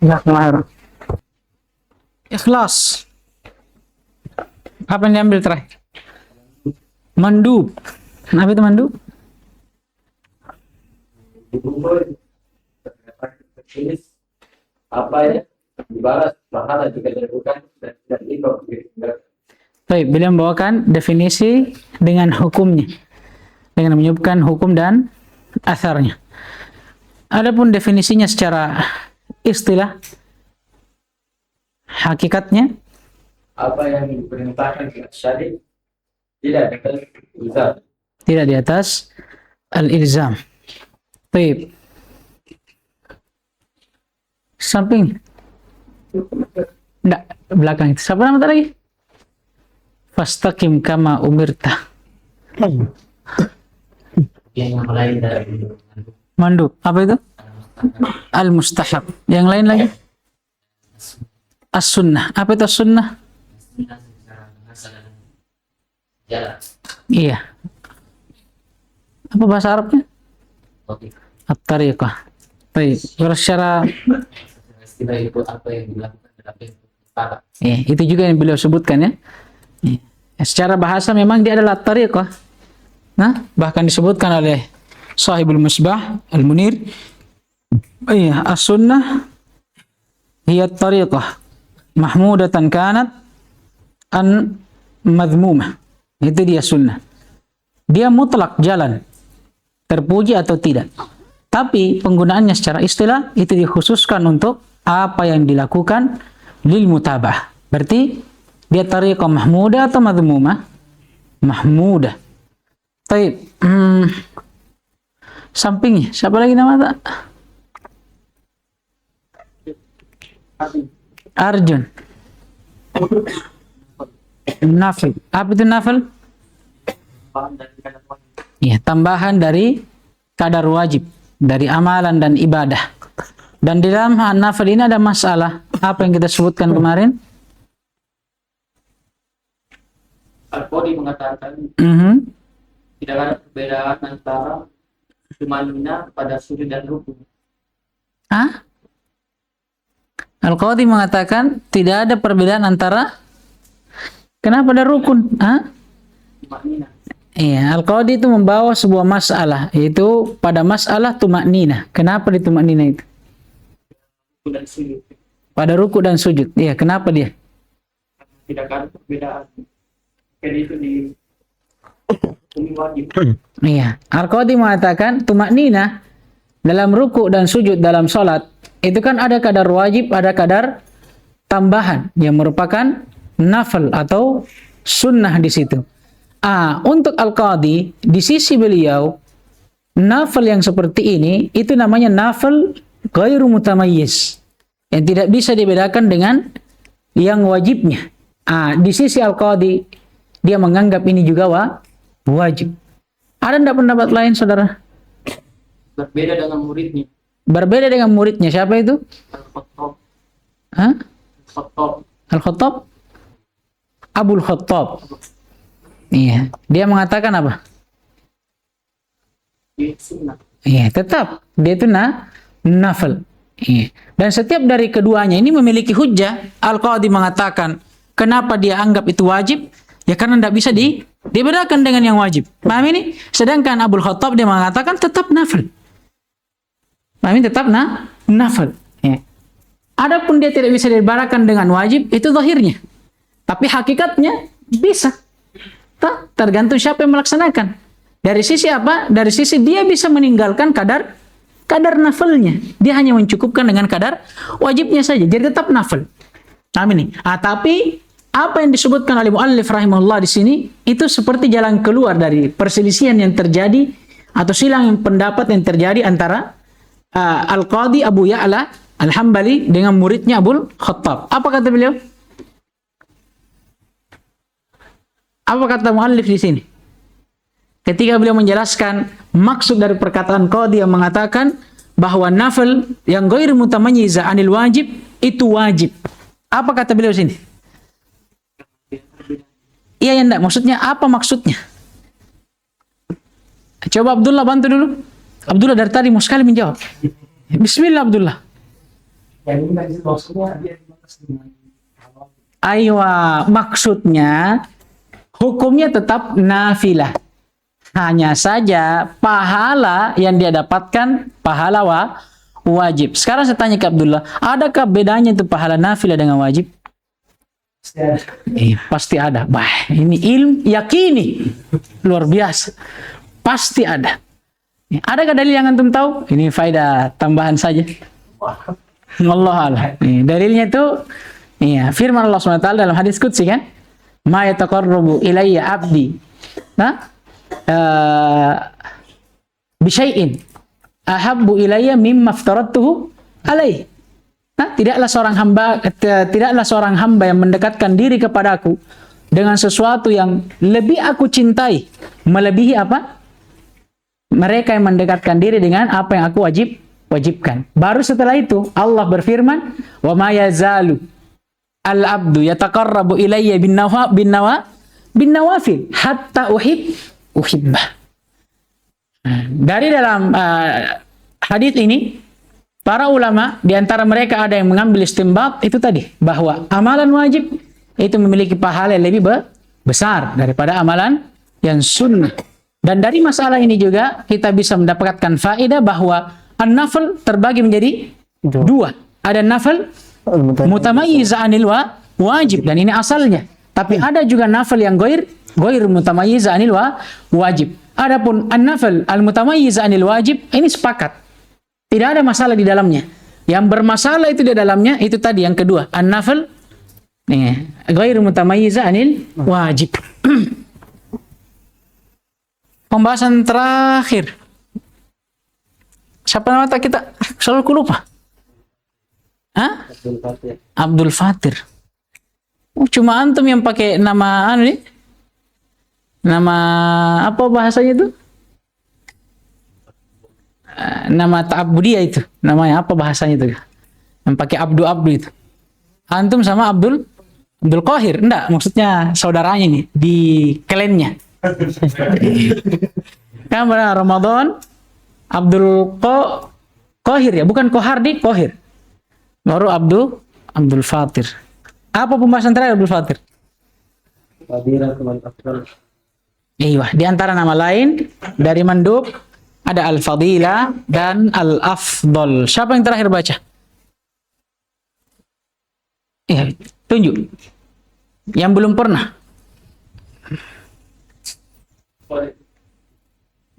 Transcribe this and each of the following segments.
Bismillahirrahmanirrahim. Ikhlas. Apa yang diambil terakhir? Mandub. Apa itu mandub? Apa ya? Dibalas pahala jika dilakukan dan tidak dilakukan. Baik, beliau membawakan definisi dengan hukumnya, dengan menyebutkan hukum dan asarnya. Adapun definisinya secara istilah, hakikatnya Apa yang diperintahkan di syari tidak bisa. tidak di atas al-ilzam. Baik. Samping. Enggak, belakang itu. Siapa nama lagi? Fastaqim kama umirta. Yang lain dari Mandub. Apa itu? Al-mustahab. Yang lain lagi? As-sunnah. Apa itu as-sunnah? jalan. Iya. Apa bahasa Arabnya? Oke. At-tariqah. Baik. Secara Istilah itu apa yang dilakukan dalam pahala. itu juga yang beliau sebutkan ya. Iya. Secara bahasa memang dia adalah tariqah. Nah, bahkan disebutkan oleh Sahibul Misbah Al-Munir, iya, as-sunnah hiya tariqah mahmudatan kanat an madhmumah. Itu dia sunnah. Dia mutlak jalan, terpuji atau tidak. Tapi penggunaannya secara istilah itu dikhususkan untuk apa yang dilakukan lil mutabah. Berarti dia tariqah mahmudah atau madhmumah? Mahmudah. Baik. Sampingnya siapa lagi nama tak? Arjun. Nafil. Apa itu nafil? Ya, tambahan dari kadar wajib, dari amalan dan ibadah. Dan di dalam nafil ini ada masalah. Apa yang kita sebutkan kemarin? Al-Qadi mengatakan tidak ada perbedaan antara tumanina pada sujud dan rukun. Hah? Al-Qadi mengatakan tidak ada perbedaan antara kenapa ada rukun? Hah? Tumanina. Iya, Al-Qadi itu membawa sebuah masalah, yaitu pada masalah tumaknina. Kenapa di tumaknina itu? Dan sujud. Pada ruku dan sujud. Iya, kenapa dia? Tidak ada perbedaan. Jadi itu di wajib. Iya, Al-Qadi mengatakan tumaknina dalam ruku dan sujud dalam sholat itu kan ada kadar wajib, ada kadar tambahan yang merupakan nafil atau sunnah di situ. Untuk Al-Qadi di sisi beliau nafil yang seperti ini itu namanya nafil ghairu mutamayyiz, yang tidak bisa dibedakan dengan yang wajibnya. Di sisi Al-Qadi dia menganggap ini juga wajib. Ada enggak pendapat lain, saudara? Berbeda dengan muridnya. Berbeda dengan muridnya. Siapa itu? Al-Khattab. Hah? Khattab. Al-Khattab? Abul Khattab. Iya. Dia mengatakan apa? Di sunnah. Iya, tetap. Dia itu nafil. Iya. Dan setiap dari keduanya ini memiliki hujjah. Al-Qadi mengatakan, kenapa dia anggap itu wajib? Ya karena tidak bisa dibedakan dengan yang wajib. Paham ini? Sedangkan Abul Khattab dia mengatakan tetap nafil. Paham ini? Tetap nafil. Ya. Adapun dia tidak bisa dibedakan dengan wajib, itu zahirnya. Tapi hakikatnya bisa. Tergantung siapa yang melaksanakan. Dari sisi apa? Dari sisi dia bisa meninggalkan kadar nafilnya. Dia hanya mencukupkan dengan kadar wajibnya saja. Jadi tetap nafil. Paham ini? Tapi apa yang disebutkan oleh muallif rahimahullah di sini itu seperti jalan keluar dari perselisihan yang terjadi atau silang pendapat yang terjadi antara Al-Qadi Abu Ya'la Al-Hambali dengan muridnya Abul Khattab. Apa kata beliau? Apa kata muallif di sini? Ketika beliau menjelaskan maksud dari perkataan Qadi yang mengatakan bahwa nafil yang ghairu mutamayyiza anil wajib itu wajib. Apa kata beliau di sini? Iya ya enggak, maksudnya apa maksudnya? Coba Abdullah bantu dulu. Abdullah dari tadi mau sekali menjawab. Bismillah Abdullah. Yang ini maksudnya dia dibalas dengan Aywa, maksudnya hukumnya tetap nafilah. Hanya saja pahala yang dia dapatkan pahala wajib. Sekarang saya tanya ke Abdullah, adakah bedanya itu pahala nafilah dengan wajib? pasti ada. Pasti ada. Bah, ini ilmu yakini luar biasa. Pasti ada. Adakah dalil yang antum tahu? Ini faedah tambahan saja. Allah Allah. Dalilnya itu firman Allah SWT dalam hadis qudsi kan? Ma yataqarrabu ilayya abdi. Nah, bisyai'in ahabbu ilayya mimma aftaradtuhu alaih. Nah, tidaklah seorang hamba yang mendekatkan diri kepadaku dengan sesuatu yang lebih aku cintai melebihi apa? Mereka yang mendekatkan diri dengan apa yang aku wajibkan. Baru setelah itu Allah berfirman, "Wa ma yazalu al-'abdu yataqarrabu ilayya bin nawafil hatta uhibbah." Dari dalam hadis ini para ulama di antara mereka ada yang mengambil istinbat itu tadi bahwa amalan wajib itu memiliki pahala yang lebih besar daripada amalan yang sunnah. Dan dari masalah ini juga kita bisa mendapatkan faedah bahwa an-nafl terbagi menjadi dua. Ada nafl mutamayyiz anil wajib dan ini asalnya. Tapi ada juga nafl yang ghair mutamayyiz anil wajib. Adapun an-nafl al-mutamayyiz anil wajib ini sepakat. Tidak ada masalah di dalamnya. Yang bermasalah itu di dalamnya itu tadi yang kedua, an-nafl ghair mutamayyiz anil wajib. Pembahasan terakhir. Siapa nama kita? Selalu lupa. Hah? Abdul Fatir. Cuma antum yang pakai nama nih? Nama apa bahasanya itu? Nama ta'abbudiyah itu. Namanya apa bahasanya itu? Yang pakai Abdu itu. Antum sama Abdul Qahir. Enggak, maksudnya saudaranya nih di klannya. Kan Ramadan Abdul Qahir ya, bukan Qohardi, Qahir. Baru Abdul Fatir. Apa pembahasan terakhir Abdul Fatir? Iya, di antara nama lain dari mandub ada al-fadilah dan al-afdal. Siapa yang terakhir baca? Tunjuk. Yang belum pernah.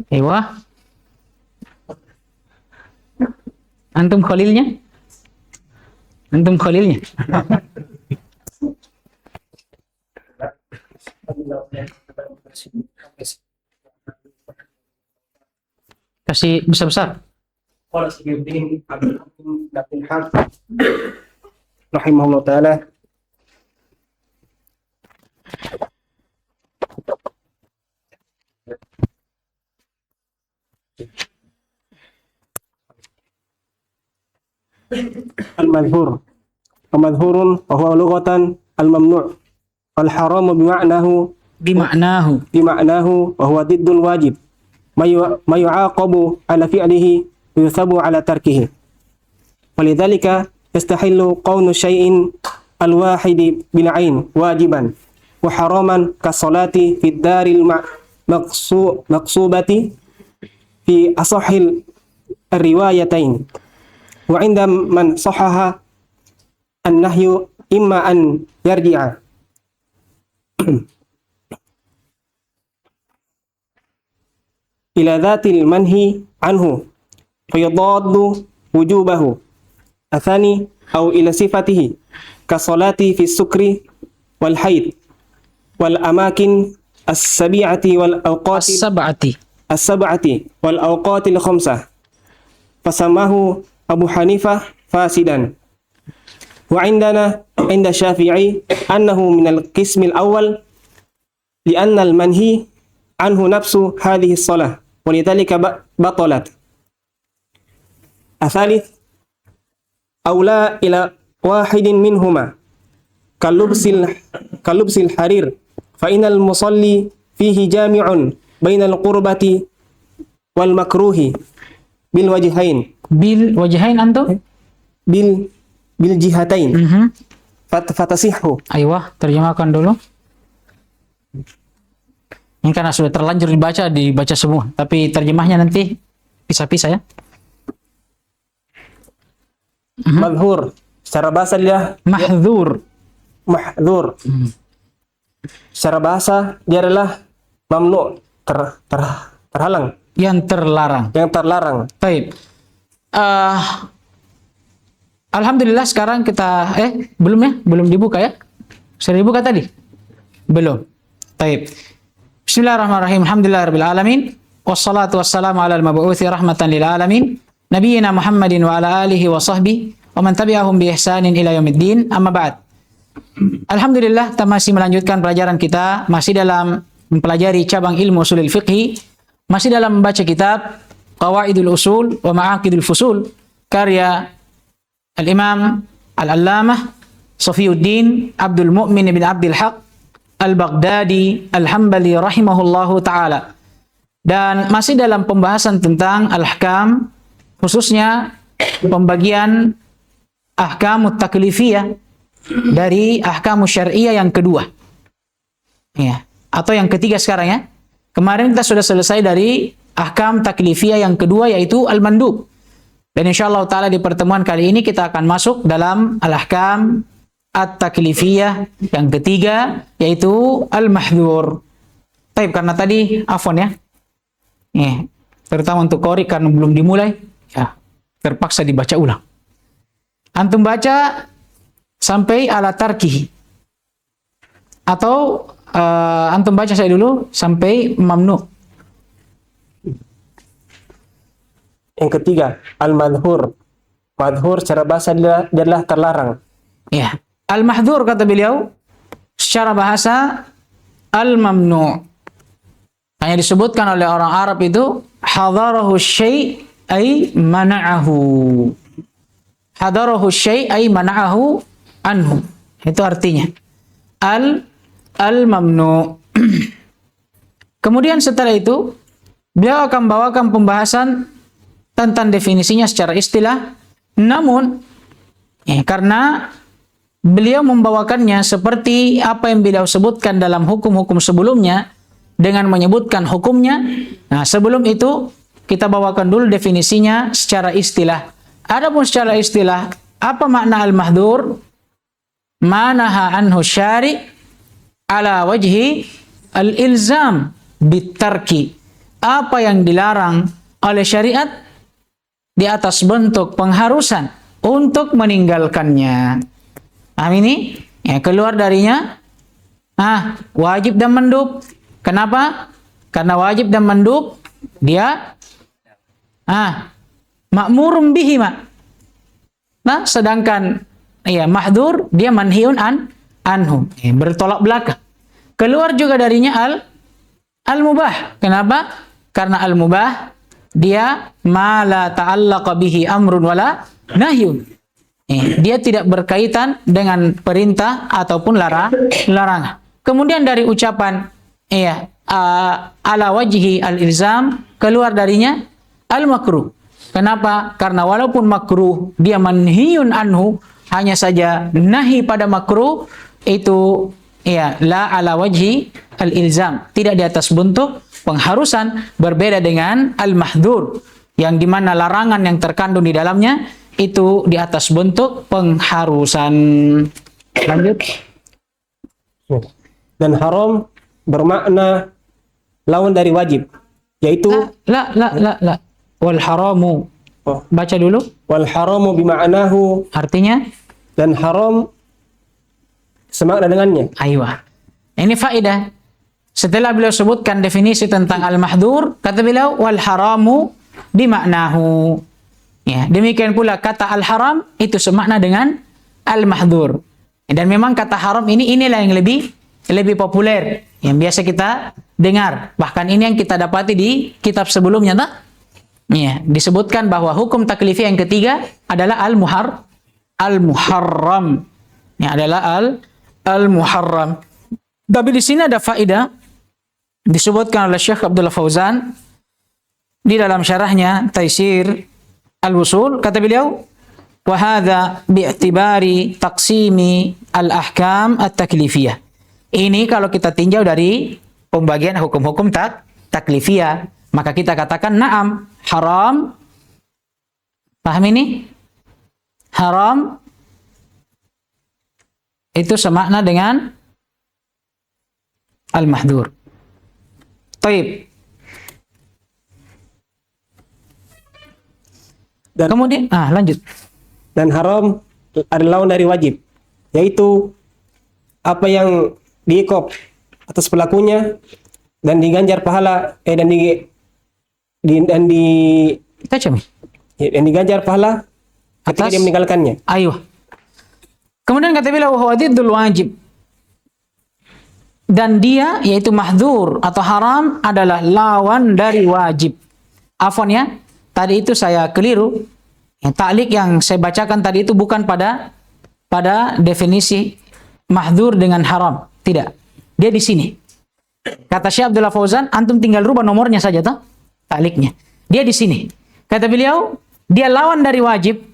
Ewa. Antum khalilnya? Kasih besar-besar. Qala Sayyidin Abdul Hakim rahimahullah taala al-madhhur wa huwa lughatan al-mamnu' wal haramu bima'nahu wa huwa diddul wajib ma yu'aqabu ala fi'lihi wa yusabu ala tarkihi walidhalika yastahillu qawnu syai'in al-wahidi bil 'ain wajiban wa haraman kasolati fid daril maqsubati fi asahhil riwayatain wa inda man sahaha an-nahyu imma an yarji'a ila dhatil manhi anhu fayadaddu wujubahu athani aw ila sifatihi kasolati fi sukri wal haid wal amakin as-sab'ati wal awqatil khamsah fasamahu Abu Hanifah fasidan wa indana inda Syafi'i annahu minal qismil awal li'anna al-manhi anhu nafsu hadhihi as-salah wa lidhalika batalat athalith awla ila wahidin minhuma kalubsil harir fa innal musalli fihi jami'un bainal qurbati wal makruhi bil wajhain antum? bil bil jihatain Mhm. fatasihhu. Aywa, terjemahkan dulu. Ini karena sudah terlanjur dibaca semua. Tapi terjemahnya nanti pisah-pisah ya. Madhur. Secara bahasa dia Mahdzur. mahdhur. Secara bahasa dia adalah mamnu, terhalang, Yang terlarang. yang terlarang. Baik. Alhamdulillah sekarang kita belum ya, belum dibuka ya. Sudah dibuka tadi? Belum. Baik. Bismillahirrahmanirrahim. Alhamdulillahirabbil alamin. Wassalatu wassalamu ala al-mab'uutsi rahmatan lil alamin. Nabiyyina Muhammadin wa ala alihi wa sahbihi wa man tabi'ahum bi ihsanin ila yaumiddin. Amma ba'd. Alhamdulillah kita masih melanjutkan pelajaran kita, masih dalam mempelajari cabang ilmu usulul fiqh, masih dalam membaca kitab Qawaidul Usul wa Ma'aqidul Fusul karya Al-Imam Al-Allamah Safiyuddin Abdul Mu'min bin Abdul Haq Al-Baghdadi Al-Hambali rahimahullahu ta'ala. Dan masih dalam pembahasan tentang al-ahkam, khususnya pembagian ahkamut taklifiyah dari ahkamus syar'iyyah yang kedua. Ya, atau yang ketiga sekarang ya. Kemarin kita sudah selesai dari ahkam taklifiyah yang kedua, yaitu al-mandub. Dan insyaallah ta'ala di pertemuan kali ini kita akan masuk dalam al-ahkam at-taklifiyah yang ketiga, yaitu al-mahdhur. Baik, karena tadi afwan ya. Terutama untuk qori karena belum dimulai, ya terpaksa dibaca ulang. Antum baca sampai ala tarkihi. Atau antum baca saya dulu sampai mamnu. Yang ketiga, al-madhur. Madhur secara bahasa dia adalah terlarang. Ya. Al-mahdhur kata beliau secara bahasa al-mamnu'. Hanya disebutkan oleh orang Arab itu hadarahu syai' ay mana'ahu. Hadarahu syai' ay mana'ahu anhu. Itu artinya al-mamnu'. Kemudian setelah itu beliau akan bawakan pembahasan tentang definisinya secara istilah, namun karena beliau membawakannya seperti apa yang beliau sebutkan dalam hukum-hukum sebelumnya dengan menyebutkan hukumnya. Nah, sebelum itu kita bawakan dulu definisinya secara istilah. Adapun secara istilah, apa makna al-mahdhur? Manaha anhu syari' ala wajhi al-ilzam bitarki. Apa yang dilarang oleh syariat di atas bentuk pengharusan untuk meninggalkannya. Paham ini? Ya, keluar darinya wajib dan mandub. Kenapa? Karena wajib dan mandub dia ma'murum bihi ma. Nah, sedangkan mahdhur dia manhiun anhu, bertolak belakang. Keluar juga darinya al-mubah. Kenapa? Karena al-mubah dia ma la ta'allaqa bihi amrun wala nahyun. Dia tidak berkaitan dengan perintah ataupun larangan. Kemudian dari ucapan ala wajhi al-ilzam, keluar darinya al-makruh. Kenapa? Karena walaupun makruh dia manhiyun anhu, hanya saja nahi pada makruh itu la ala wajhi al-ilzam, tidak di atas bentuk pengharusan, berbeda dengan al-mahdhur yang dimana larangan yang terkandung di dalamnya itu di atas bentuk pengharusan. Lanjut. Dan haram bermakna lawan dari wajib, yaitu la wal haramu. Baca dulu. Wal haramu bima'nahu, Artinya? dan haram semakna dengannya. Aywa. Ini faedah. Setelah beliau sebutkan definisi tentang al-mahdhur, kata beliau wal haramu bima'nahu. Ya, demikian pula kata al-haram itu semakna dengan al-mahdhur. Dan memang kata haram inilah yang lebih populer, yang biasa kita dengar. Bahkan ini yang kita dapati di kitab sebelumnya, tak? Ya, disebutkan bahwa hukum taklifiyah yang ketiga adalah al-muharram. Ini adalah al-muharram. Tapi di sini ada faedah disebutkan oleh Syekh Abdullah Fauzan di dalam syarahnya Taisir Al-Wusul. Kata beliau, wa hadza bi'tibari taqsimi al-ahkam at-taklifiyah. Ini kalau kita tinjau dari pembagian hukum-hukum taklifiyah, maka kita katakan na'am, haram. Paham ini? Haram itu semakna dengan al-mahdhur. Taib. Dan, Kemudian, lanjut. dan haram adalah lawan dari wajib, yaitu apa yang diikop atas pelakunya dan diganjar pahala dan diganjar pahala ketika Atas? dia meninggalkannya. Ayo. Kemudian kata beliau wa diddul wajib. Dan dia yaitu mahdzur atau haram adalah lawan dari wajib. Afwan ya. Tadi itu saya keliru. Ta'liq yang saya bacakan tadi itu bukan pada definisi mahdzur dengan haram. Tidak. Dia di sini. Kata Syekh Abdullah Fauzan, antum tinggal rubah nomornya saja toh. Ta'liqnya. Dia di sini. Kata beliau, dia lawan dari wajib.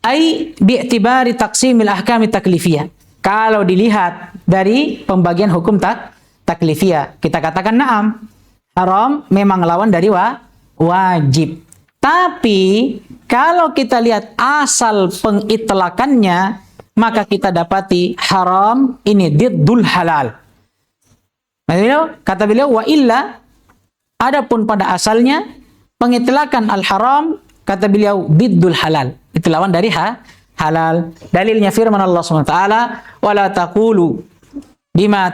Ai bi'tibari taqsimil ahkami taklifiyah. Kalau dilihat dari pembagian hukum taklifiyah, kita katakan na'am. Haram memang lawan dari wajib. Tapi kalau kita lihat asal pengitlakannya, maka kita dapati haram ini diddul halal. Kata beliau wa illa, adapun pada asalnya pengitlakan al-haram, kata beliau diddul halal. Itu lawan dari halal. Dalilnya firman Allah SWT, wala taqulu bima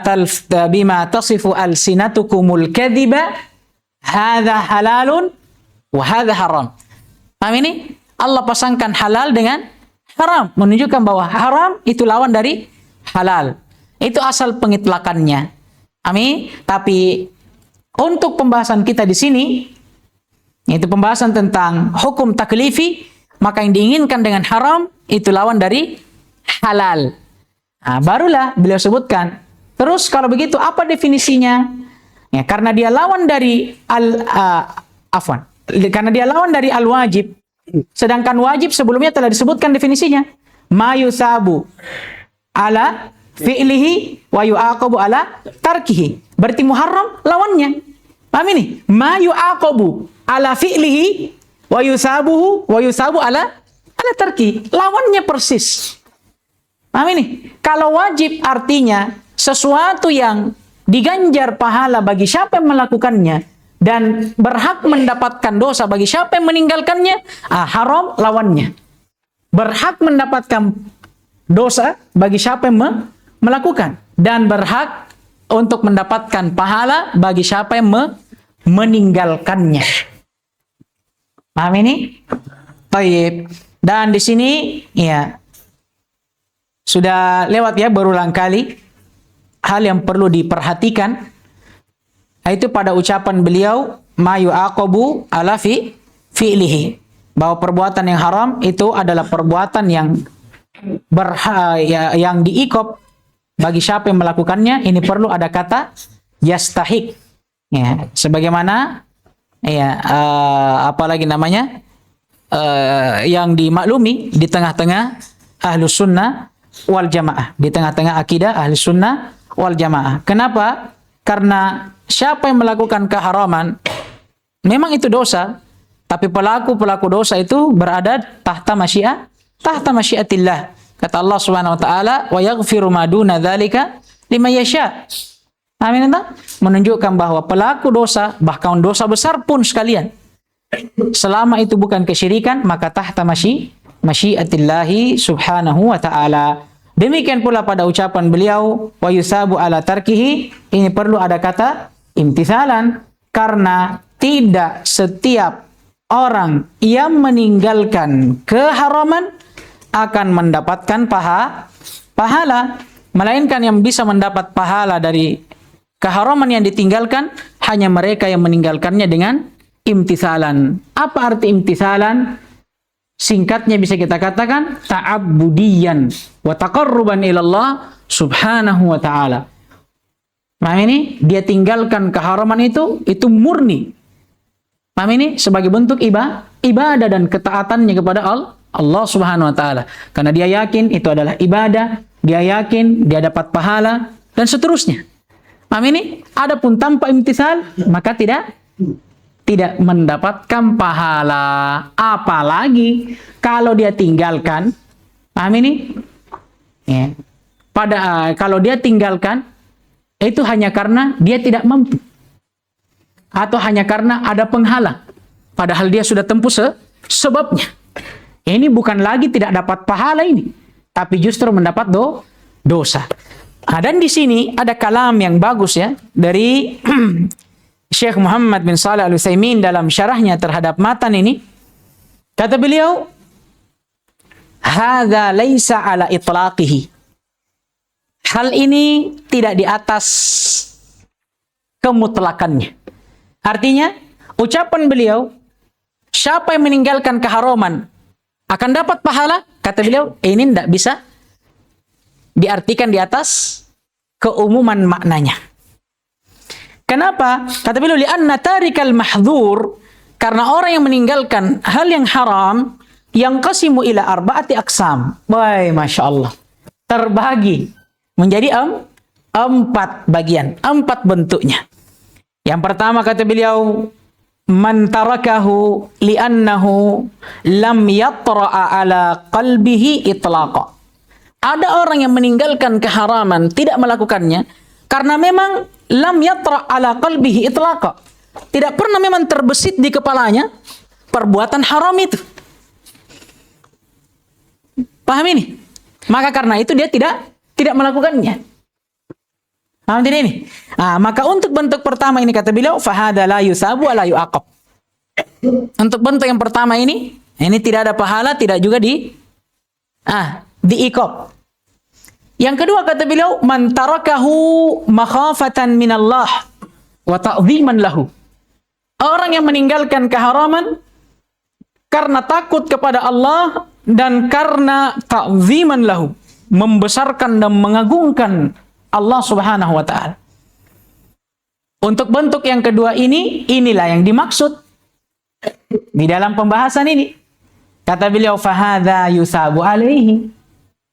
tasifu alsinatukumul kadhiba hadza halalun wa hadza haram. Paham ini? Allah pasangkan halal dengan haram, menunjukkan bahwa haram itu lawan dari halal. Itu asal pengitlakannya. Amin. Tapi untuk pembahasan kita di sini, yaitu pembahasan tentang hukum taklifi, maka yang diinginkan dengan haram itu lawan dari halal. Barulah beliau sebutkan. Terus kalau begitu apa definisinya? Ya, karena dia lawan dari karena dia lawan dari al-wajib. Sedangkan wajib sebelumnya telah disebutkan definisinya. Ma yusabu ala fi'lihi wa yu'aqabu ala tarkihi. Berarti muharram lawannya. Paham ini? Ma yu'aqabu ala fi'lihi wa yusabu ala tarki. Lawannya persis. Paham ini? Kalau wajib artinya sesuatu yang diganjar pahala bagi siapa yang melakukannya dan berhak mendapatkan dosa bagi siapa yang meninggalkannya, haram lawannya. Berhak mendapatkan dosa bagi siapa yang melakukan dan berhak untuk mendapatkan pahala bagi siapa yang meninggalkannya. Paham ini? Baik. Dan di sini ya sudah lewat ya berulang kali hal yang perlu diperhatikan, yaitu pada ucapan beliau ma yu'aqabu ala fi'lihi, bahwa perbuatan yang haram itu adalah perbuatan yang yang diikop bagi siapa yang melakukannya. Ini perlu ada kata yastahiq ya, sebagaimana ya apalagi namanya yang dimaklumi di tengah-tengah ahlus sunnah wal jamaah, di tengah-tengah akidah ahlus sunnah wal jamaah. Kenapa? Karena siapa yang melakukan keharaman memang itu dosa, tapi pelaku dosa itu berada tahta masyiatillah. Kata Allah Subhanahu wa taala, wa yaghfiru ma duna dzalika liman yasha. Amin. Menunjukkan bahwa pelaku dosa, bahkan dosa besar pun sekalian, selama itu bukan kesyirikan, maka tahta masyiatillahi subhanahu wa ta'ala. Demikian pula pada ucapan beliau wa yusabu ala tarkihi, ini perlu ada kata imtithalan, karena tidak setiap orang yang meninggalkan keharaman akan mendapatkan pahala, melainkan yang bisa mendapat pahala dari keharaman yang ditinggalkan hanya mereka yang meninggalkannya dengan imtithalan. Apa arti imtithalan? Singkatnya bisa kita katakan ta'abbudiyan wa taqarruban ilallah subhanahu wa ta'ala. Paham ini? Dia tinggalkan keharaman itu murni. Paham ini? Sebagai bentuk ibadah dan ketaatannya kepada Allah Subhanahu wa taala. Karena dia yakin itu adalah ibadah, dia yakin dia dapat pahala dan seterusnya. Paham ini? Adapun tanpa imtisal maka tidak mendapatkan pahala. Apalagi kalau dia tinggalkan. Paham ini? Ya. Kalau dia tinggalkan itu hanya karena dia tidak mampu atau hanya karena ada penghalang, padahal dia sudah tempuh sebabnya. Ini bukan lagi tidak dapat pahala ini, tapi justru mendapat dosa. Dan di sini ada kalam yang bagus ya dari Syekh Muhammad bin Shalih Al-Utsaimin dalam syarahnya terhadap matan ini. Kata beliau, "Hadza laisa ala itlaqihi." Hal ini tidak di atas kemutlakannya. Artinya, ucapan beliau, siapa yang meninggalkan keharaman akan dapat pahala, kata beliau, ini tidak bisa diartikan di atas keumuman maknanya. Kenapa? Kata beliau, li'anna tarikal mahdhur, karena orang yang meninggalkan hal yang haram, yang qasimu ila arba'ati aqsam. Wah, Masya Allah. Terbagi menjadi 4 bagian, 4 bentuknya. Yang pertama kata beliau, man tarakahu li'annahu lam yatra'a ala qalbihi itlaqa. Ada orang yang meninggalkan keharaman, tidak melakukannya karena memang lam yatra' ala qalbihi itlaqa. Tidak pernah memang terbesit di kepalanya perbuatan haram itu. Paham ini? Maka karena itu dia tidak melakukannya. Paham tidak ini? Maka untuk bentuk pertama ini kata beliau, fahada la yusabu wa la yu'aqab. Untuk bentuk yang pertama ini tidak ada pahala, tidak juga diiqab. Yang kedua kata beliau, man tarakahu makhafatan minallah wa ta'dhiman lahu. Orang yang meninggalkan keharaman karena takut kepada Allah dan karena ta'dhiman lahu, membesarkan dan mengagungkan Allah Subhanahu wa taala. Untuk bentuk yang kedua ini, inilah yang dimaksud di dalam pembahasan ini. Kata beliau, fahadha yusabu alaihi.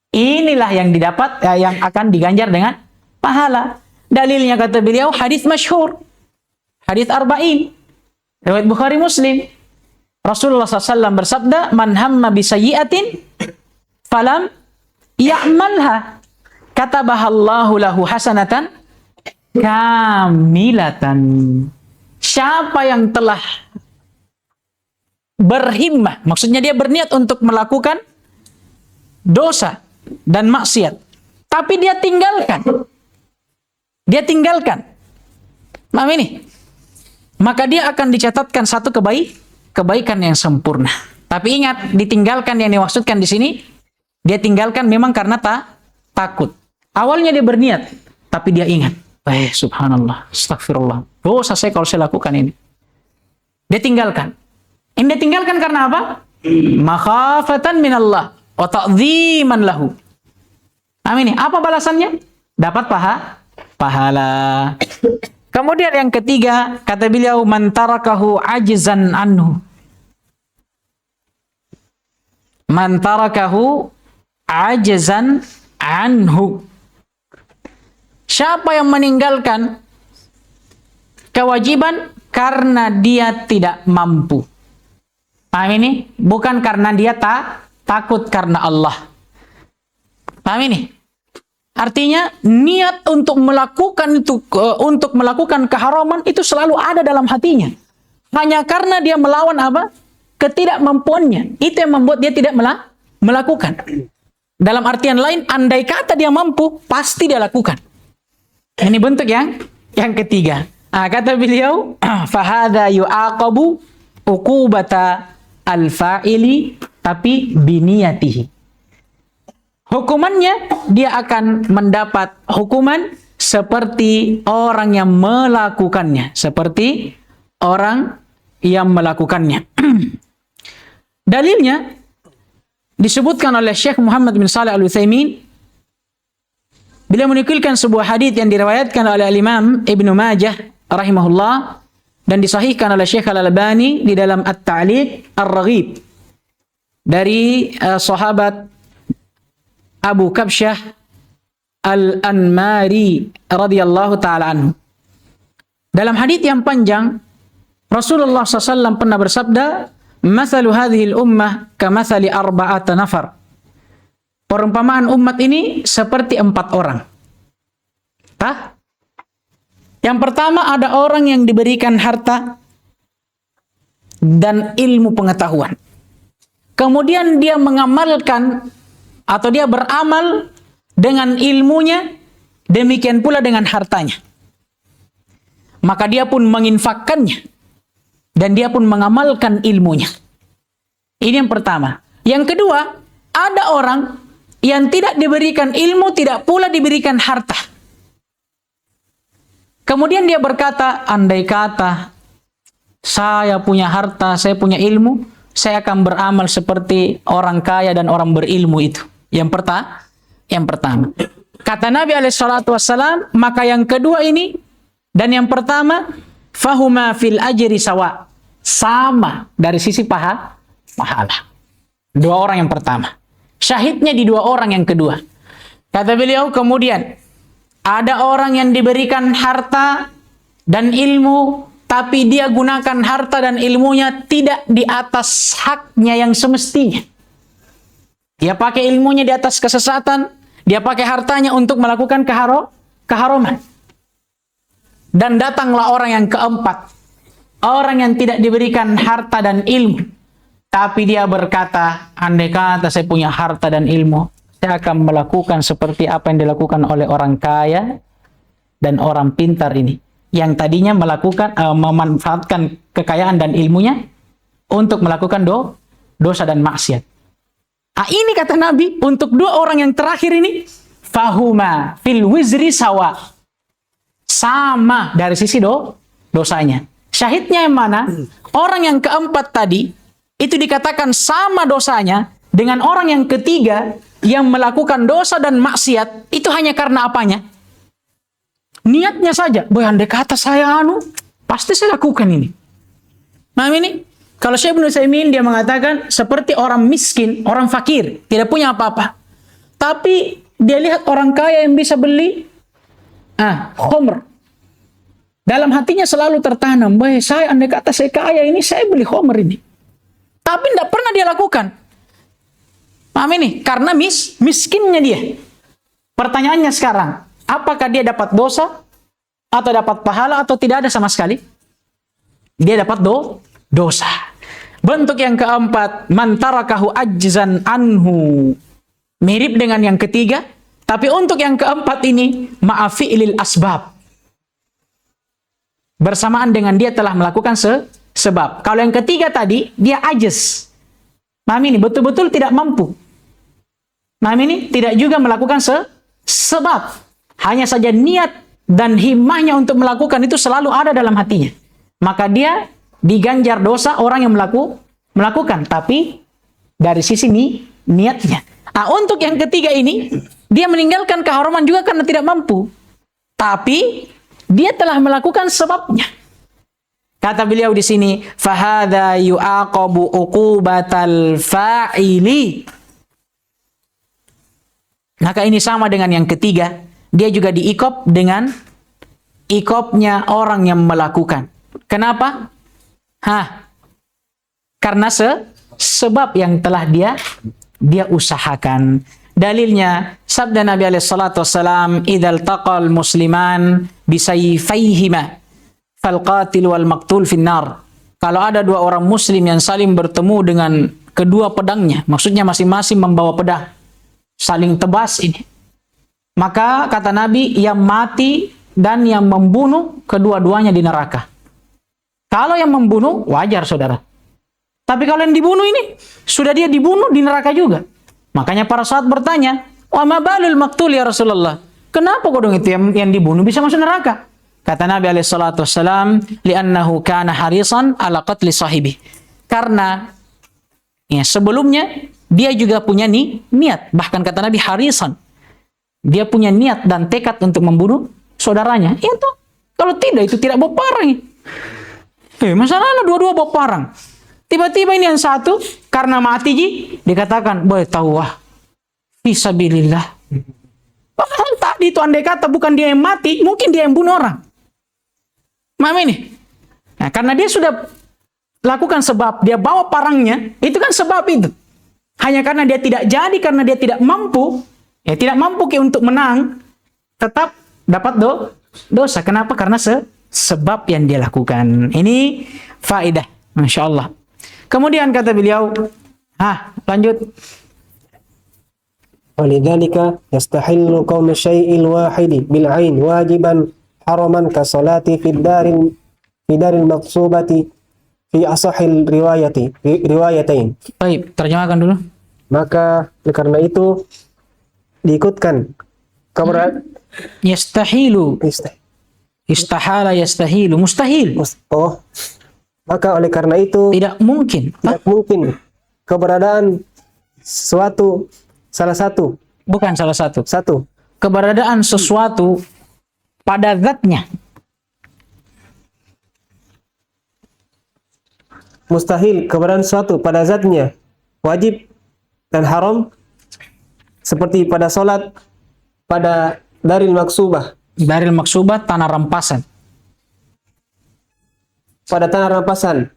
Inilah yang didapat, yang akan diganjar dengan pahala. Dalilnya kata beliau, hadis masyhur, hadis arba'in, riwayat Bukhari Muslim. Rasulullah SAW bersabda, man hamma bisayyi'atin falam ya'malha katabahallahu lahu hasanatan kamilatan. Siapa yang telah berhimmah, maksudnya dia berniat untuk melakukan dosa dan maksiat, tapi dia tinggalkan, paham ini? Maka dia akan dicatatkan satu kebaikan yang sempurna. Tapi ingat, ditinggalkan yang dimaksudkan di sini, dia tinggalkan memang karena takut. Awalnya dia berniat, tapi dia ingat, subhanallah, astagfirullah, dosa saya kalau saya lakukan ini. Dia tinggalkan. Ini dia tinggalkan karena apa? Makhafatan minallah wa ta'dhiman lahu. Amin. Apa balasannya? Dapat pahala. Kemudian yang ketiga, kata beliau, man tarakahu ajzan anhu. Man tarakahu ajzan anhu. Siapa yang meninggalkan kewajiban karena dia tidak mampu. Paham ini? Bukan karena dia takut karena Allah. Paham ini? Artinya niat untuk melakukan itu, untuk melakukan keharaman itu selalu ada dalam hatinya. Hanya karena dia melawan apa? Ketidakmampuannya. Itu yang membuat dia tidak melakukan. Dalam artian lain, andai kata dia mampu, pasti dia lakukan. Ini bentuk yang ketiga. Kata beliau, fahada yu'aqabu uqubata al-fa'ili tapi biniyatihi. Hukumannya, dia akan mendapat hukuman seperti orang yang melakukannya. Seperti orang yang melakukannya. Dalilnya, disebutkan oleh Syekh Muhammad bin Shalih Al-Utsaimin. Beliau menukilkan sebuah hadis yang diriwayatkan oleh Imam Ibnu Majah rahimahullah dan disahihkan oleh Syekh Al-Albani di dalam At-Ta'liq Ar-Raghib dari sahabat Abu Kabsyah Al-Anmari radhiyallahu taala anhu. Dalam hadits yang panjang, Rasulullah SAW pernah bersabda, "Mathalu hadhil ummah kamathali arba'ata nafar." Perumpamaan umat ini seperti 4 orang. Yang pertama, ada orang yang diberikan harta dan ilmu pengetahuan. Kemudian dia mengamalkan atau dia beramal dengan ilmunya, demikian pula dengan hartanya. Maka dia pun menginfakkannya dan dia pun mengamalkan ilmunya. Ini yang pertama. Yang kedua, ada orang yang tidak diberikan ilmu, tidak pula diberikan harta. Kemudian dia berkata, andai kata saya punya harta, saya punya ilmu, saya akan beramal seperti orang kaya dan orang berilmu itu. Yang pertama. Kata Nabi SAW, maka yang kedua ini dan yang pertama, fahuma fil ajri sawa. Sama dari sisi pahala. 2 orang yang pertama. Syahidnya di 2 orang yang kedua. Kata beliau, kemudian ada orang yang diberikan harta dan ilmu, tapi dia gunakan harta dan ilmunya tidak di atas haknya yang semestinya. Dia pakai ilmunya di atas kesesatan, dia pakai hartanya untuk melakukan keharuman. Dan datanglah orang yang keempat, orang yang tidak diberikan harta dan ilmu, tapi dia berkata, andai kata saya punya harta dan ilmu, saya akan melakukan seperti apa yang dilakukan oleh orang kaya dan orang pintar ini. Yang tadinya memanfaatkan kekayaan dan ilmunya untuk melakukan dosa dan maksiat. Ini kata Nabi, untuk 2 orang yang terakhir ini, fahuma fil wizri sawa. Sama dari sisi dosanya. Syahidnya yang mana? Orang yang keempat tadi, itu dikatakan sama dosanya dengan orang yang ketiga, yang melakukan dosa dan maksiat, itu hanya karena apanya? Niatnya saja. Boy, andai kata saya pasti saya lakukan ini. Nah ini, kalau Syekh Ibnu Utsaimin dia mengatakan seperti orang miskin, orang fakir, tidak punya apa-apa. Tapi dia lihat orang kaya yang bisa beli khamr. Dalam hatinya selalu tertanam, boy, saya andai kata saya kaya ini, saya beli khamr ini. Tapi tidak pernah dia lakukan. Paham ini? Karena miskinnya dia. Pertanyaannya sekarang, apakah dia dapat dosa atau dapat pahala atau tidak ada sama sekali? Dia dapat dosa. Bentuk yang keempat, man tarakahu ajzan anhu. Mirip dengan yang ketiga, tapi untuk yang keempat ini ma'afi'lil asbab. Bersamaan dengan dia telah melakukan sebab. Kalau yang ketiga tadi, dia ajaz. Paham ini? Betul-betul tidak mampu. Paham ini? Tidak juga melakukan sebab. Hanya saja niat dan himmahnya untuk melakukan itu selalu ada dalam hatinya. Maka dia diganjar dosa orang yang melakukan. Tapi dari sisi niatnya. Untuk yang ketiga ini, dia meninggalkan keharuman juga karena tidak mampu. Tapi dia telah melakukan sebabnya. Kata beliau di sini, fahadha yu'aqabu uqubatal fa'ili. Maka ini sama dengan yang ketiga. Dia juga diikop dengan ikopnya orang yang melakukan. Kenapa? Karena sebab yang telah dia usahakan. Dalilnya, sabda Nabi SAW, idhal taqal musliman bisayfaihima falqatil wal maqtul finnar. Kalau ada 2 orang muslim yang saling bertemu dengan kedua pedangnya, maksudnya masing-masing membawa pedang, saling tebas ini, maka kata Nabi, yang mati dan yang membunuh kedua-duanya di neraka. Kalau yang membunuh wajar saudara, tapi kalau yang dibunuh ini sudah dia dibunuh di neraka juga. Makanya para sahabat bertanya, wa ma balul maqtul ya Rasulullah, kenapa kodong itu yang dibunuh bisa masuk neraka? Kata Nabi SAW, li'annahu kana harisan ala qatli sahibi. Karena sebelumnya dia juga punya niat. Bahkan kata Nabi harisan. Dia punya niat dan tekad untuk membunuh saudaranya. Itu kalau tidak, itu tidak berparang. Masalahnya dua-dua berparang. Tiba-tiba ini yang satu karena mati dikatakan boleh tahu wah fisabilillah. Padahal tadi itu andai kata bukan dia yang mati, mungkin dia yang bunuh orang. Paham ini? Nah, karena dia sudah lakukan sebab, dia bawa parangnya, itu kan sebab itu. Hanya karena dia tidak jadi, karena dia tidak mampu, tidak mampu untuk menang, tetap dapat dosa. Kenapa? Karena sebab yang dia lakukan. Ini faedah, Masya Allah. Kemudian kata beliau, lanjut. Walidzalika yastahillu kaunu syai'il wahidi bil 'ain wajiban haraman ka salati fi daril maqsubati fi asahil riwayatain. Baik, terjemahkan dulu. Maka karena itu diikutkan kabar Yastahilu. Istahala yastahilu, mustahil. Maka oleh karena itu Tidak mungkin. tidak mungkin keberadaan salah satu Bukan salah satu. Keberadaan sesuatu pada zatnya. mustahil keberadaan suatu pada zatnya wajib dan haram seperti pada solat pada daril maksubah, Daril maksubah, tanah rampasan. pada tanah rampasan,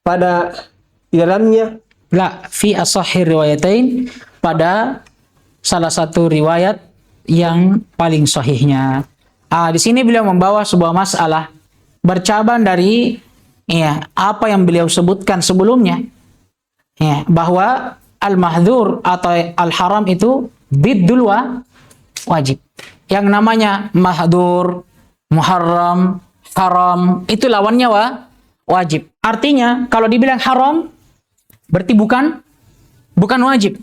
pada di dalamnya La, fi asahhir riwayatain, pada salah satu riwayat yang paling sahihnya. Di sini beliau membawa sebuah masalah bercabang dari apa yang beliau sebutkan sebelumnya, bahwa al-mahdhur atau al-haram itu biddul wajib. Yang namanya mahdhur, muharram, haram itu lawannya wajib. Artinya kalau dibilang haram berarti bukan wajib,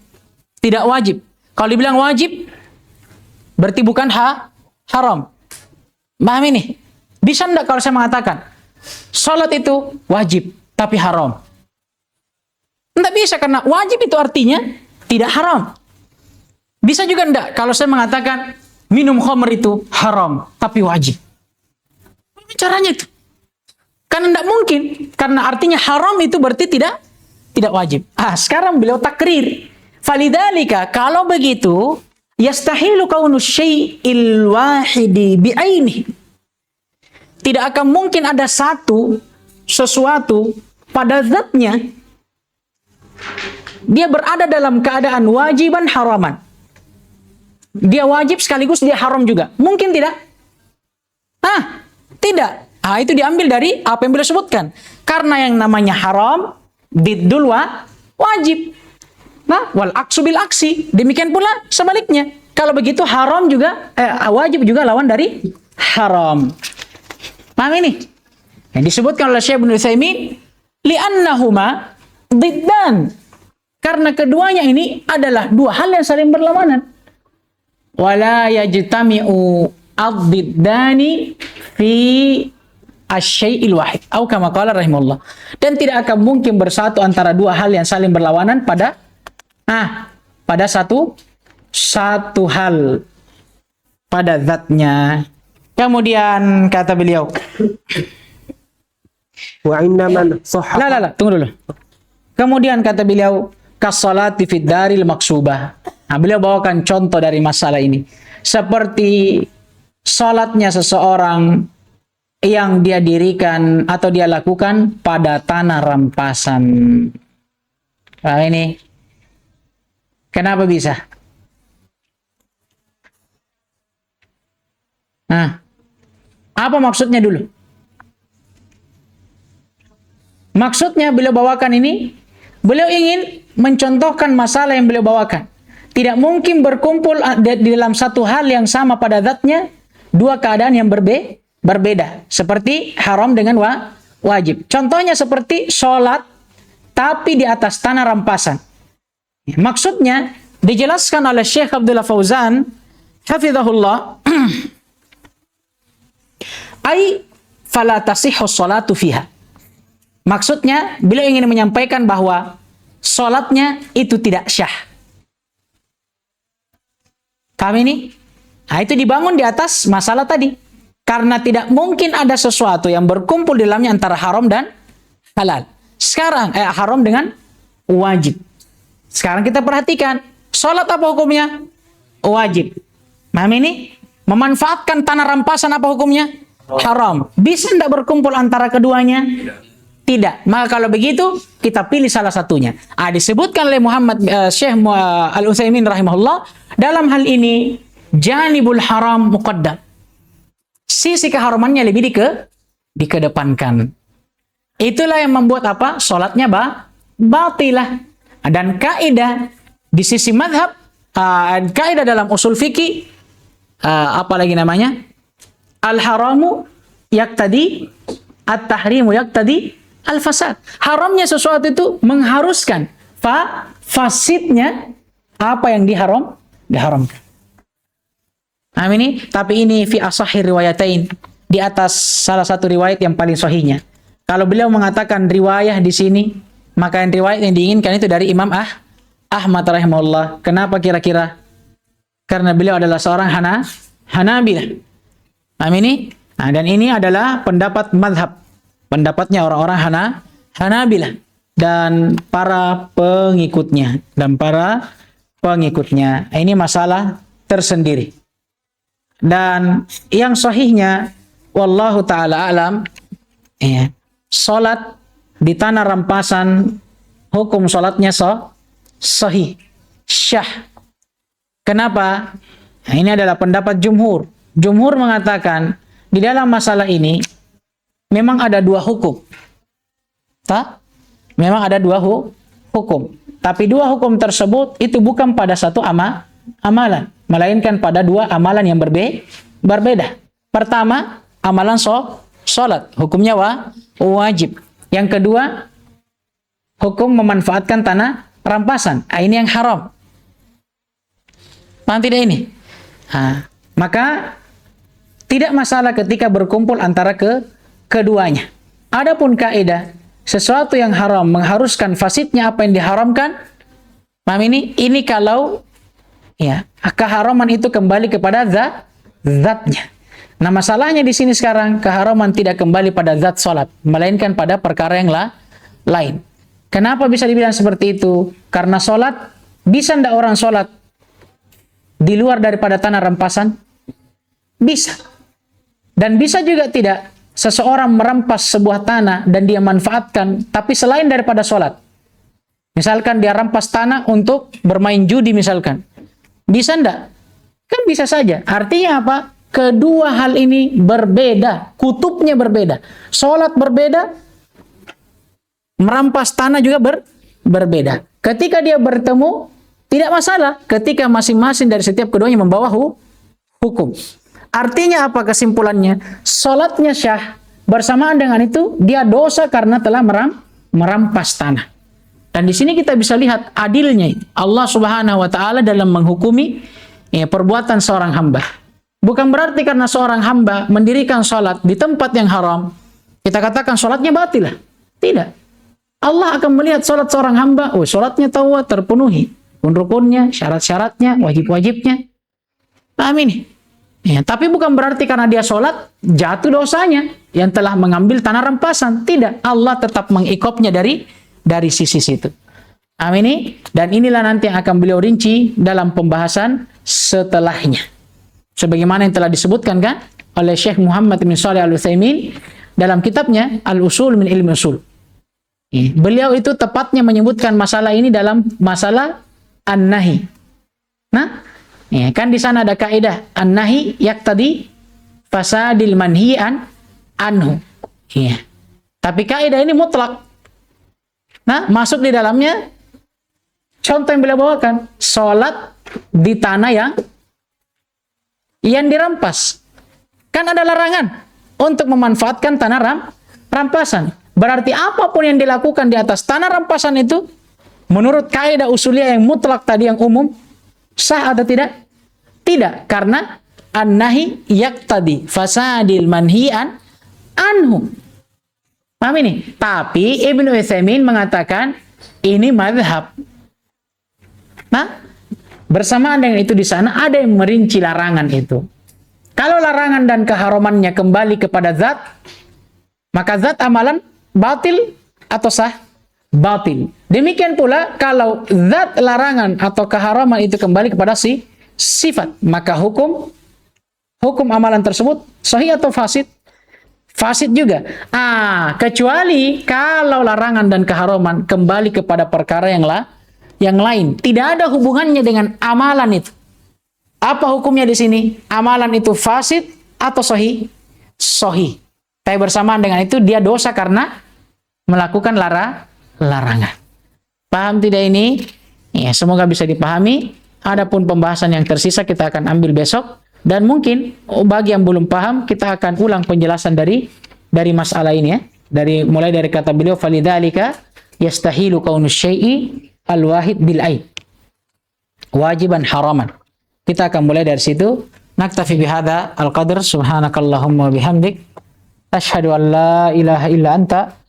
tidak wajib. Kalau dibilang wajib berarti bukan haram. Paham ini? Bisa enggak kalau saya mengatakan salat itu wajib tapi haram? Enggak bisa, karena wajib itu artinya tidak haram. Bisa juga enggak kalau saya mengatakan minum khamr itu haram tapi wajib? Caranya itu karena enggak mungkin, karena artinya haram itu berarti tidak wajib. Sekarang beliau takrir. Falidzalika, kalau begitu yastahilu kaunu syai'il wahidi bi'ainihi. Tidak akan mungkin ada sesuatu pada zatnya dia berada dalam keadaan wajiban haraman. Dia wajib sekaligus dia haram juga. Mungkin tidak? Tidak. Itu diambil dari apa yang beliau sebutkan. Karena yang namanya haram diddul wajib. Wal aksu bil aksi. Demikian pula sebaliknya. Kalau begitu haram juga wajib juga lawan dari haram. Paham ini? Yang disebutkan oleh Syekh Ibnu Utsaimin, li'annahuma diddan. Karena keduanya ini adalah dua hal yang saling berlawanan. Wala yajtami'u ad-diddani fi asy-syai'il wahid. Atau kama qala rahimahullah. Dan tidak akan mungkin bersatu antara dua hal yang saling berlawanan pada satu hal, pada zatnya. Kemudian kata beliau, wa inna man sahha. Tunggu dulu. Kemudian kata beliau, kasolati fid daril maksubah. Beliau bawakan contoh dari masalah ini. Seperti salatnya seseorang yang dia dirikan atau dia lakukan pada tanah rampasan. Ini kenapa bisa? Apa maksudnya dulu? Maksudnya beliau bawakan ini, beliau ingin mencontohkan masalah yang beliau bawakan. Tidak mungkin berkumpul di dalam satu hal yang sama pada zatnya dua keadaan yang berbeda. Seperti haram dengan wajib. Contohnya seperti sholat tapi di atas tanah rampasan. Maksudnya dijelaskan oleh Syekh Abdullah Fauzan hafizahullah, ai fala tasihhu sholatu fiha. Maksudnya beliau ingin menyampaikan bahwa sholatnya itu tidak syah. Paham ini? Itu dibangun di atas masalah tadi. Karena tidak mungkin ada sesuatu yang berkumpul di dalamnya antara haram dan halal. Sekarang haram dengan wajib. Sekarang kita perhatikan, sholat apa hukumnya? Wajib. Paham ini? Memanfaatkan tanah rampasan apa hukumnya? Haram. Bisa tidak berkumpul antara keduanya? Tidak. Maka kalau begitu, kita pilih salah satunya. Disebutkan oleh Syekh Al-Utsaimin rahimahullah, dalam hal ini, janibul haram muqaddam. Sisi keharamannya lebih dikedepankan. Itulah yang membuat apa? Sholatnya batilah. Dan kaidah di sisi madhab, kaidah dalam usul fikih, apa lagi namanya? Al-haramu yaktadi at-tahrimu yaktadi al-fasad. Haramnya sesuatu itu mengharuskan fasidnya apa yang diharamkan. Ini, tapi ini fi asahhi riwayatain, di atas salah satu riwayat yang paling sahihnya. Kalau beliau mengatakan riwayah di sini, maka yang riwayat yang diinginkan itu dari Imam Ahmad rahimahullah. Kenapa kira-kira? Karena beliau adalah seorang Hanabilah. Ini, dan ini adalah pendapat madhab, pendapatnya orang-orang Hanabilah dan para pengikutnya. Ini masalah tersendiri. Dan yang sahihnya, wallahu ta'ala alam, salat di tanah rampasan, hukum salatnya sahih, syah. Kenapa? Ini adalah pendapat jumhur. Jumhur mengatakan, di dalam masalah ini, memang ada dua hukum. Memang ada dua hukum. Tapi dua hukum tersebut, itu bukan pada satu amalan, melainkan pada dua amalan yang berbeda. Pertama, amalan sholat, hukumnya wajib. Yang kedua, hukum memanfaatkan tanah rampasan. Ini yang haram. Paham tidak ini? Maka tidak masalah ketika berkumpul antara keduanya. Adapun kaidah, sesuatu yang haram mengharuskan fasidnya apa yang diharamkan. Paham ini? Ini kalau keharaman itu kembali kepada zatnya. Nah, masalahnya di sini sekarang, keharaman tidak kembali pada zat salat, melainkan pada perkara yang lain. Kenapa bisa dibilang seperti itu? Karena salat, bisa ndak orang salat di luar daripada tanah rampasan? Bisa. Dan bisa juga tidak seseorang merampas sebuah tanah dan dia manfaatkan, tapi selain daripada salat. Misalkan dia rampas tanah untuk bermain judi misalkan. Bisa ndak? Kan bisa saja. Artinya apa? Kedua hal ini berbeda. Kutubnya berbeda. Salat berbeda. Merampas tanah juga berbeda. Ketika dia bertemu, tidak masalah. Ketika masing-masing dari setiap keduanya membawa hukum. Artinya apa kesimpulannya? Salatnya syah. Bersamaan dengan itu, dia dosa karena telah merampas tanah. Dan di sini kita bisa lihat adilnya Allah Subhanahu wa taala dalam menghukumi perbuatan seorang hamba. Bukan berarti karena seorang hamba mendirikan salat di tempat yang haram, kita katakan salatnya batil. Tidak. Allah akan melihat salat seorang hamba, salatnya terpenuhi, rukun-rukunnya, syarat-syaratnya, wajib-wajibnya. Amin. Tapi bukan berarti karena dia salat jatuh dosanya yang telah mengambil tanah rampasan. Tidak. Allah tetap mengikopnya dari sisi situ. Amin. Dan inilah nanti yang akan beliau rinci dalam pembahasan setelahnya. Sebagaimana yang telah disebutkan kan oleh Syekh Muhammad bin Shalih Al-Utsaimin dalam kitabnya Al-Usul min Ilmi Usul. Beliau itu tepatnya menyebutkan masalah ini dalam masalah an-nahi. Nah, kan di sana ada kaidah an-nahi yaqtadi fasadil manhi'an anhu. Tapi kaidah ini mutlak. Nah, masuk di dalamnya contoh yang beliau bawakan, salat di tanah yang dirampas. Kan ada larangan untuk memanfaatkan tanah rampasan. Berarti apapun yang dilakukan di atas tanah rampasan itu, menurut kaidah usuliyah yang mutlak tadi yang umum, sah atau tidak? Tidak, karena an-nahi yaqtadi fasadil manhi'an anhu. Paham ini? Tapi Ibnu Utsaimin mengatakan ini mazhab. Nah, bersamaan dengan itu di sana ada yang merinci larangan itu. Kalau larangan dan keharamannya kembali kepada zat, maka zat amalan batil atau sah? batil. Demikian pula kalau zat larangan atau keharaman itu kembali kepada si sifat, maka hukum amalan tersebut sahih atau fasid? Fasid juga. Kecuali kalau larangan dan keharaman kembali kepada perkara yang lain, tidak ada hubungannya dengan amalan itu. Apa hukumnya di sini? Amalan itu fasid atau sahih? Sahih. Tapi bersamaan dengan itu dia dosa karena melakukan larangan. Paham tidak ini? Ya, semoga bisa dipahami. Adapun pembahasan yang tersisa kita akan ambil besok. Dan mungkin bagi yang belum paham, kita akan ulang penjelasan dari masalah ini ya. Mulai dari kata beliau, falidzalika yastahilu kaunu syai'i al-wahid bil ain. Wajiban haraman. Kita akan mulai dari situ. Naktafi bihadza al-qadr. Subhanakallahumma bihamdik. Asyhadu an la ilaha illa anta.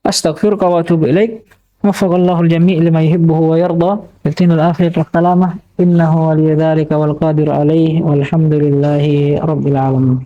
Astaghfiruka wa atubu ilaik. Waffaqallahu al-jami' lima yuhibbuhu wa yarda. Bitinul akhirati wassalamah. Innahu waliyadzalika wal qadiru alaihi walhamdulillahi rabbil alamin.